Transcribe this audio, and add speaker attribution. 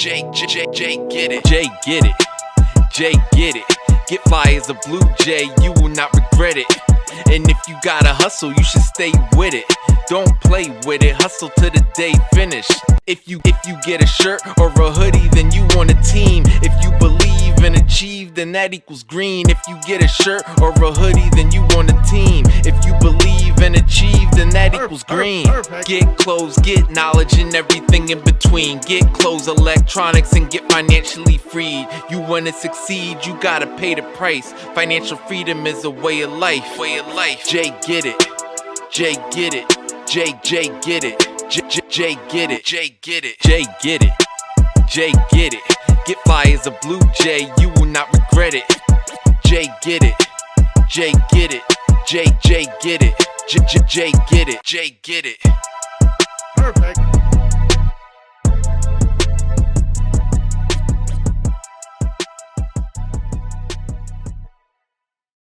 Speaker 1: Jay, get it. Jay, get it. Jay, get it. Get fly as a blue jay, you will not regret it. And if you gotta hustle, you should stay with it. Don't play with it, hustle to the day finish. If you get a shirt or a hoodie, then you on a team. If you believe and achieve, then that equals green. If you get a shirt or a hoodie, then you on a team. If you believe and achieve, then that equals green. Get clothes, get knowledge, and everything in between. Get clothes, electronics, and get financially freed. You wanna succeed, you gotta pay the price. Financial freedom is a way of life. Jay, get it. Jay, get it. Jay, get it. Jay, get it. Jay, get it. Jay, get it. Jay, get it. Get fly as a blue jay, you will not regret it. Jay, get it. Jay, get it. Jay, get it. Jay, get it. Jay, get it.
Speaker 2: Perfect.